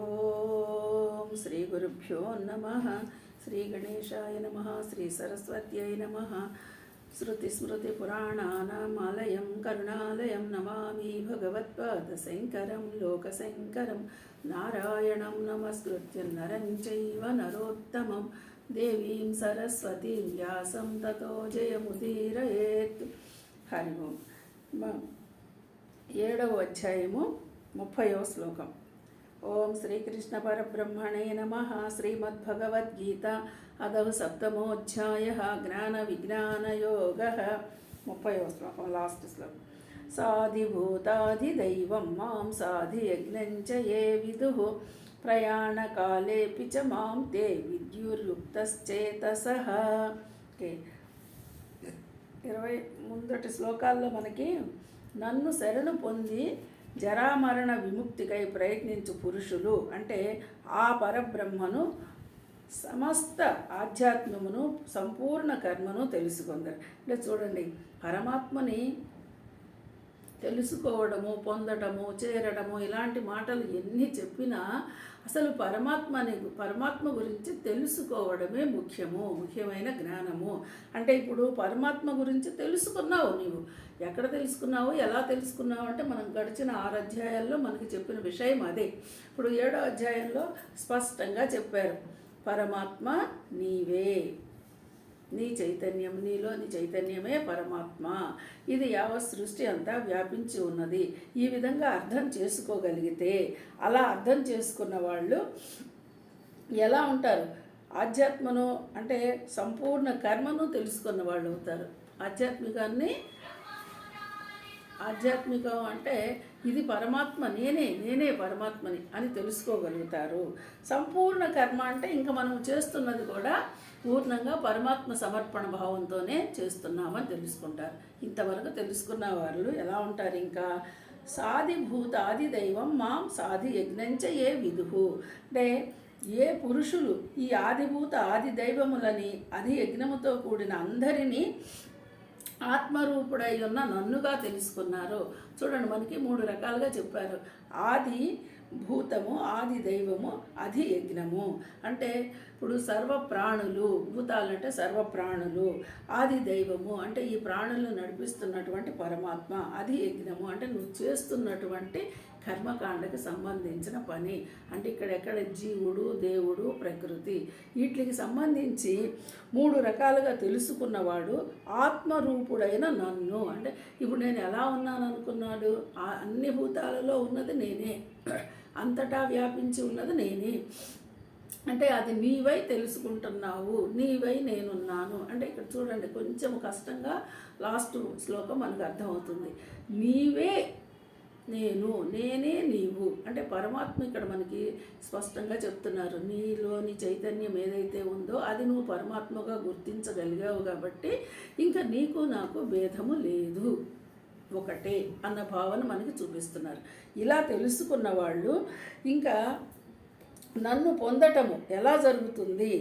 ఓం శ్రీ గురుభ్యో నమః. శ్రీ గణేశాయ నమః. శ్రీ సరస్వత్యై నమః. శృతిస్మృతిపురాణానామాలయం కరుణాలయం నమామి భగవత్పాదశంకరం లోకశంకరం. నారాయణం నమస్కృత్య నరం చైవ నరోత్తమం దేవీం సరస్వతీం వ్యాసం తతో జయముదీరయేత్. హరి ఓం. 7వ అధ్యాయము 30వ శ్లోకం. ఓం శ్రీకృష్ణ పరబ్రహ్మణే నమః. శ్రీమద్భగవద్గీత అదః 7మోऽధ్యాయః జ్ఞాన విజ్ఞానయోగః. 30వ శ్లోకం, లాస్ట్ శ్లోకం. సాధిభూతాధిదైవం మాం సాధియజ్ఞం చ ఏ విదుః ప్రయాణకాలేపి చ మాం తే విద్యుర్యుక్తశ్చేతసః. ఓకే, 20 ముందటి శ్లోకాల్లో మనకి నన్ను శరణు పొంది జరామరణ విముక్తికై ప్రయత్నించు పురుషులు అంటే ఆ పరబ్రహ్మను సమస్త ఆధ్యాత్మమును సంపూర్ణ కర్మను తెలుసుకుందరు. అంటే చూడండి, పరమాత్మని తెలుసుకోవడము, పొందడము, చేరడము ఇలాంటి మాటలు ఎన్ని చెప్పినా అసలు పరమాత్మ గురించి తెలుసుకోవడమే ముఖ్యమైన జ్ఞానము. అంటే ఇప్పుడు పరమాత్మ గురించి తెలుసుకున్నావు, నీవు ఎక్కడ తెలుసుకున్నావు, ఎలా తెలుసుకున్నావు అంటే మనం గడిచిన 6 అధ్యాయాల్లో మనకి చెప్పిన విషయం అదే. ఇప్పుడు 7వ అధ్యాయంలో స్పష్టంగా చెప్పారు, పరమాత్మ నీవే, నీ చైతన్యం, నీలోని చైతన్యమే పరమాత్మ. ఇది యావత్ సృష్టి అంతా వ్యాపించి ఉన్నది. ఈ విధంగా అర్థం చేసుకోగలిగితే, అలా అర్థం చేసుకున్న వాళ్ళు ఎలా ఉంటారు? ఆధ్యాత్మను అంటే సంపూర్ణ కర్మను తెలుసుకున్న వాళ్ళు అవుతారు. ఆధ్యాత్మికం అంటే ఇది పరమాత్మ, నేనే పరమాత్మని అని తెలుసుకోగలుగుతారు. సంపూర్ణ కర్మ అంటే ఇంకా మనం చేస్తున్నది కూడా పూర్ణంగా పరమాత్మ సమర్పణ భావంతోనే చేస్తున్నామని తెలుసుకుంటారు. ఇంతవరకు తెలుసుకున్న వాళ్ళు ఎలా ఉంటారు? ఇంకా సాధిభూత ఆది దైవం మాం సాధి యజ్ఞంచ ఏ విదుః. అంటే ఏ పురుషులు ఈ ఆదిభూత ఆది దైవములని అధి యజ్ఞముతో కూడిన అందరినీ ఆత్మరూపుడై ఉన్న నన్నుగా తెలుసుకున్నారు. చూడండి, మనకి 3 రకాలుగా చెప్పారు. ఆది భూతము, ఆది దైవము, అధి యజ్ఞము. అంటే ఇప్పుడు సర్వప్రాణులు, భూతాలంటే సర్వప్రాణులు, ఆది దైవము అంటే ఈ ప్రాణులను నడిపిస్తున్నటువంటి పరమాత్మ, అధి యజ్ఞము అంటే నువ్వు చేస్తున్నటువంటి కర్మకాండకి సంబంధించిన పని. అంటే ఇక్కడెక్కడ జీవుడు, దేవుడు, ప్రకృతి వీటికి సంబంధించి 3 రకాలుగా తెలుసుకున్నవాడు ఆత్మరూపుడైన నన్ను. అంటే ఇప్పుడు నేను ఎలా ఉన్నాను అనుకున్నాడు? అన్ని భూతాలలో ఉన్నది నేనే, అంతటా వ్యాపించి ఉన్నది నేనే. అంటే అది నీవై తెలుసుకుంటున్నావు, నీవై నేనున్నాను. అంటే ఇక్కడ చూడండి, కొంచెం కష్టంగా లాస్ట్ శ్లోకం మనకు అర్థమవుతుంది. నీవే నేను, నేనే నీవు. అంటే పరమాత్మ ఇక్కడ మనకి స్పష్టంగా చెప్తున్నారు, నీలోని చైతన్యం ఏదైతే ఉందో అది నువ్వు పరమాత్మగా గుర్తించగలిగావు కాబట్టి ఇంకా నీకు నాకు భేదము లేదు, ఒకటే అన్న భావన మనకి చూపిస్తున్నారు. ఇలా తెలుసుకున్న వాళ్ళు ఇంకా నన్ను పొందటము ఎలా జరుగుతుంది?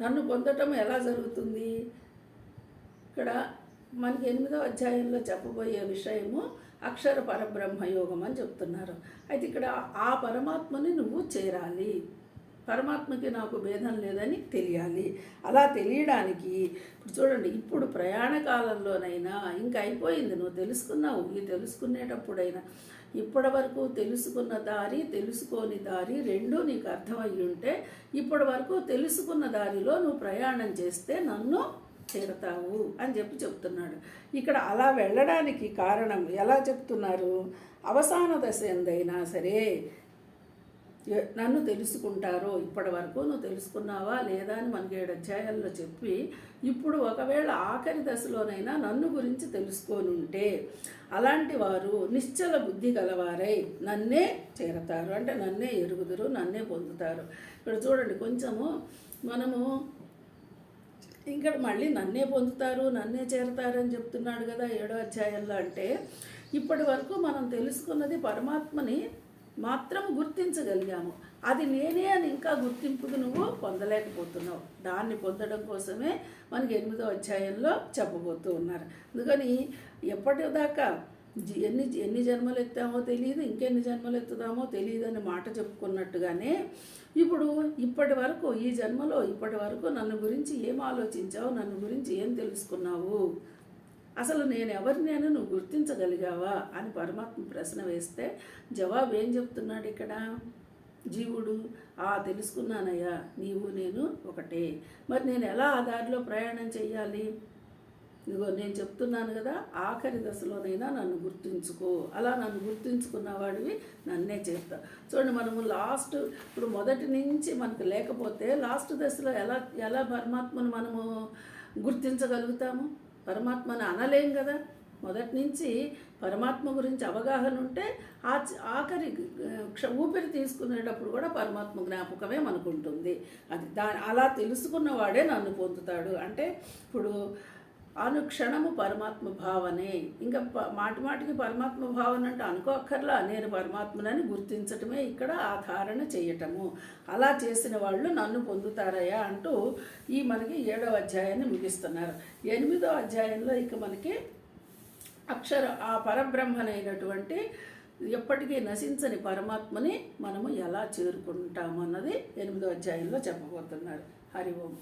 నన్ను పొందటము ఎలా జరుగుతుంది? ఇక్కడ మనకి 8వ అధ్యాయంలో చెప్పబోయే విషయము అక్షర పరబ్రహ్మయోగం అని చెప్తున్నారు. అయితే ఇక్కడ ఆ పరమాత్మని నువ్వు చేరాలి, పరమాత్మకి నాకు భేదం లేదని తెలియాలి. అలా తెలియడానికి ఇప్పుడు చూడండి, ఇప్పుడు ప్రయాణ కాలంలోనైనా ఇంకా అయిపోయింది, నువ్వు తెలుసుకున్నావు. ఈ తెలుసుకునేటప్పుడైనా ఇప్పటి వరకు తెలుసుకున్న దారి, తెలుసుకోని దారి రెండూ నీకు అర్థమయ్యి ఉంటే ఇప్పటి వరకు తెలుసుకున్న దారిలో నువ్వు ప్రయాణం చేస్తే నన్ను చేరతావు అని చెప్తున్నాడు. ఇక్కడ అలా వెళ్ళడానికి కారణం ఎలా చెప్తున్నారు? అవసాన దశ ఎందైనా సరే నన్ను తెలుసుకుంటారో, ఇప్పటి వరకు నువ్వు తెలుసుకున్నావా లేదా అని మనకి 7 అధ్యాయాల్లో చెప్పి, ఇప్పుడు ఒకవేళ ఆఖరి దశలోనైనా నన్ను గురించి తెలుసుకొని ఉంటే అలాంటి వారు నిశ్చల బుద్ధి గలవారై నన్నే చేరతారు. అంటే నన్నే ఎరుగుదురు, నన్నే పొందుతారు. ఇక్కడ చూడండి, కొంచెము మనము ఇంకా మళ్ళీ నన్నే పొందుతారు, నన్నే చేరతారు అని చెప్తున్నాడు కదా 7వ అధ్యాయంలో. అంటే ఇప్పటి వరకు మనం తెలుసుకున్నది పరమాత్మని మాత్రం గుర్తించగలిగాము, అది నేనే అని ఇంకా గుర్తింపుకు నువ్వు పొందలేకపోతున్నావు. దాన్ని పొందడం కోసమే మనకి 8వ అధ్యాయంలో చెప్పబోతూ ఉన్నారు. అందుకని ఎప్పటిదాకా ఎన్ని ఎన్ని జన్మలు ఎత్తామో తెలియదు, ఇంకెన్ని జన్మలు ఎత్తుదామో తెలియదు అని మాట చెప్పుకున్నట్టుగానే ఇప్పుడు ఇప్పటి వరకు ఈ జన్మలో ఇప్పటి వరకు నన్ను గురించి ఏం ఆలోచించావు, నన్ను గురించి ఏం తెలుసుకున్నావు, అసలు నేను ఎవరినైనా నువ్వు గుర్తించగలిగావా అని పరమాత్మ ప్రశ్న వేస్తే జవాబు ఏం చెప్తున్నాడు ఇక్కడ జీవుడు? తెలుసుకున్నానయ్యా, నీవు నేను ఒకటే. మరి నేను ఎలా ఆ దారిలో ప్రయాణం చేయాలి? ఇదిగో నేను చెప్తున్నాను కదా, ఆఖరి దశలోనైనా నన్ను గుర్తుంచుకో. అలా నన్ను గుర్తుంచుకున్న వాడివి నన్నే చేస్తా. చూడండి, మనము ఇప్పుడు మొదటి నుంచి మనకు లేకపోతే లాస్ట్ దశలో ఎలా ఎలా పరమాత్మను మనము గుర్తించగలుగుతాము? పరమాత్మని అనలేం కదా. మొదటి నుంచి పరమాత్మ గురించి అవగాహన ఉంటే ఆఖరి ఊపిరి తీసుకునేటప్పుడు కూడా పరమాత్మ జ్ఞాపకమే మనకుంటుంది. అది అలా తెలుసుకున్నవాడే నన్ను పొందుతాడు. అంటే ఇప్పుడు అనుక్షణము పరమాత్మ భావనే. ఇంకా మాటి మాటికి పరమాత్మ భావన అంటే అనుకోక్కర్లా, నేను పరమాత్మనని గుర్తించటమే ఇక్కడ ఆధారణ చేయటము. అలా చేసిన వాళ్ళు నన్ను పొందుతారయ్యా అంటూ మనకి 7వ అధ్యాయాన్ని ముగిస్తున్నారు. 8వ అధ్యాయంలో ఇక మనకి ఆ పరబ్రహ్మనైనటువంటి ఎప్పటికీ నశించని పరమాత్మని మనము ఎలా చేరుకుంటామన్నది 8వ అధ్యాయంలో చెప్పబోతున్నారు. హరి ఓం.